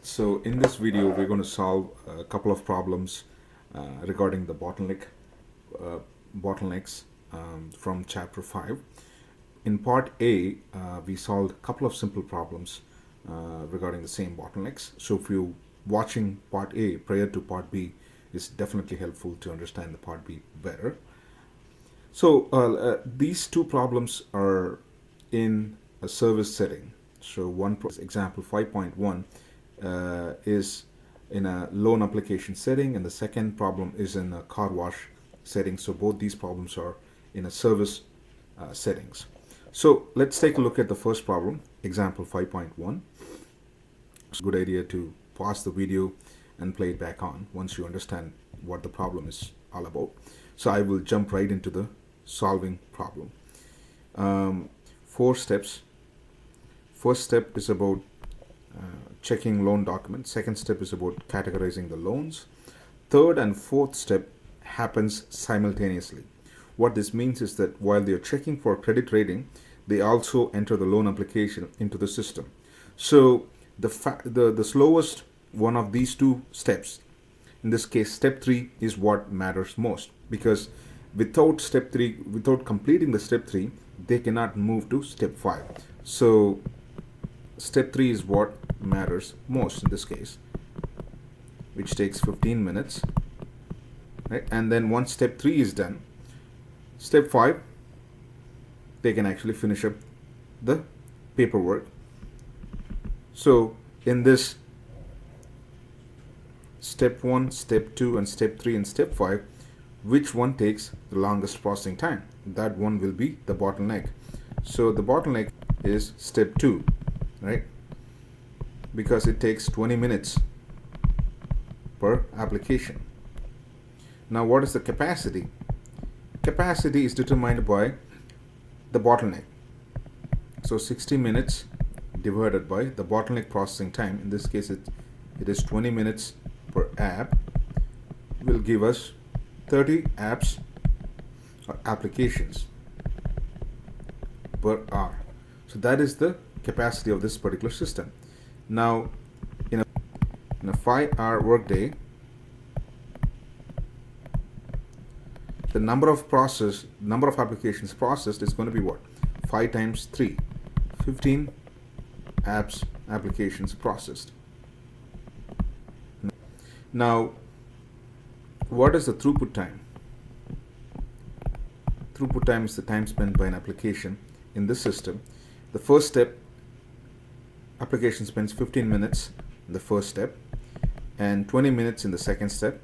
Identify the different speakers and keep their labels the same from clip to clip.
Speaker 1: So in this video, we're going to solve a couple of problems regarding the uh, bottlenecks from chapter 5. In part A, we solved a couple of simple problems regarding the same bottlenecks. So if you're watching part A prior to part B, it's definitely helpful to understand the part B better. So these two problems are in a service setting. So example 5.1 is in a loan application setting, and the second problem is in a car wash setting. So both these problems are in a service settings. So let's take a look at the first problem, example 5.1. It's a good idea to pause the video and play it back on once you understand what the problem is all about. So I will jump right into the solving problem. 4 steps. First step is about checking loan documents. Second step is about categorizing the loans. Third and fourth step happens simultaneously. What this means is that while they are checking for credit rating, they also enter the loan application into the system. So the slowest one of these two steps, in this case step 3, is what matters most, because without completing the step 3, they cannot move to step 5. So step 3 is what matters most in this case, which takes 15 minutes, right? And then once step 3 is done, step 5, they can actually finish up the paperwork. So in this step 1, step 2, and step 3 and step 5, which one takes the longest processing time? That one will be the bottleneck. So the bottleneck is step 2, right? Because it takes 20 minutes per application. Now what is the capacity? Capacity is determined by the bottleneck. So 60 minutes divided by the bottleneck processing time, in this case it is 20 minutes per app, will give us 30 apps or applications per hour. So that is the capacity of this particular system. Now in a 5-hour workday, the number of applications processed is going to be what? 5 times 3, 15 applications processed. Now what is the throughput time? Throughput time is the time spent by an application in this system. The first step, application spends 15 minutes in the first step, and 20 minutes in the second step,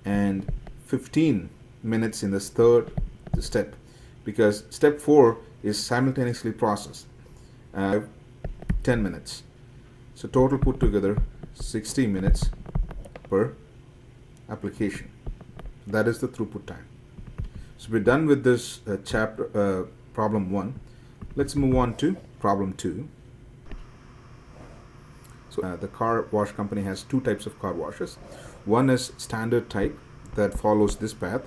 Speaker 1: and 15 minutes in the third step, because step 4 is simultaneously processed. 10 minutes. So total put together 60 minutes per application. That is the throughput time. So we're done with this problem 1. Let's move on to problem 2. So the car wash company has 2 types of car washes. One is standard type that follows this path.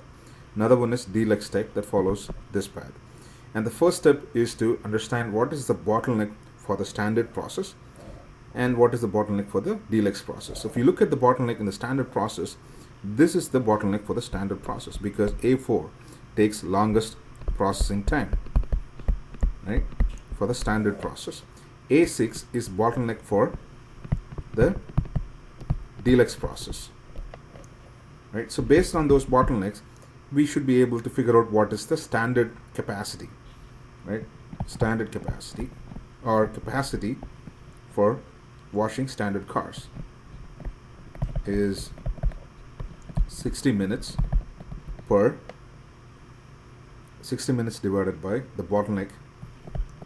Speaker 1: Another one is deluxe type that follows this path. And the first step is to understand what is the bottleneck for the standard process and what is the bottleneck for the deluxe process. So if you look at the bottleneck in the standard process, this is the bottleneck for the standard process, because A4 takes longest processing time, right, for the standard process. A6 is bottleneck for the deluxe process, right? So based on those bottlenecks, we should be able to figure out what is the standard capacity, right? Standard capacity, or capacity for washing standard cars, is 60 minutes divided by the bottleneck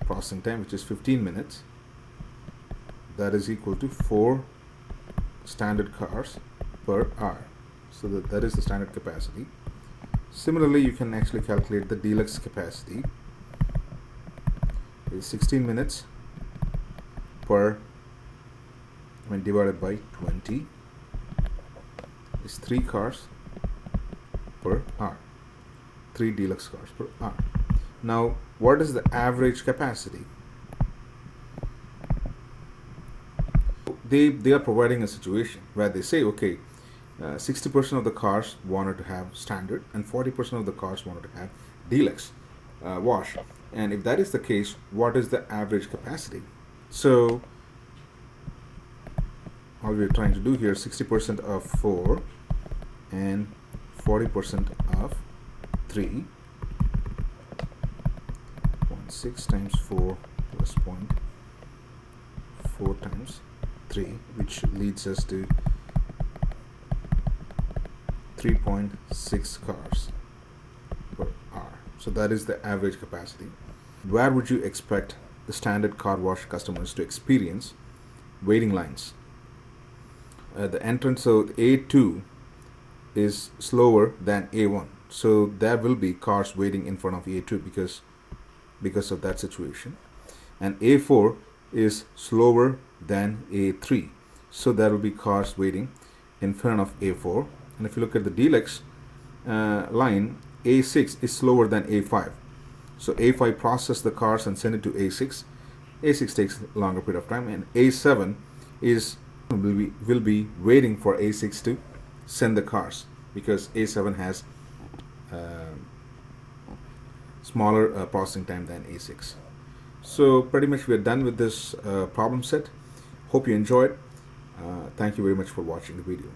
Speaker 1: processing time, which is 15 minutes. That is equal to 4 standard cars per hour. So that is the standard capacity. Similarly, you can actually calculate the deluxe capacity. It is 16 minutes when divided by 20 is 3 cars per hour. 3 deluxe cars per hour. Now, what is the average capacity? they are providing a situation where they say, okay, 60% of the cars wanted to have standard and 40% of the cars wanted to have deluxe wash. And if that is the case, what is the average capacity? So all we're trying to do here, 60% of 4 and 40% of 3, 0.6 times 4 plus 0.4 times 3, which leads us to 3.6 cars per hour. So that is the average capacity. Where would you expect the standard car wash customers to experience waiting lines? The entrance of A2 is slower than A1. So there will be cars waiting in front of A2 because of that situation. And A4 is slower than A3. So there will be cars waiting in front of A4. And if you look at the deluxe line, A6 is slower than A5. So A5 processes the cars and send it to A6. A6 takes a longer period of time, and A7 will be waiting for A6 to send the cars, because A7 has smaller processing time than A6. So pretty much we are done with this problem set. Hope you enjoyed. Thank you very much for watching the video.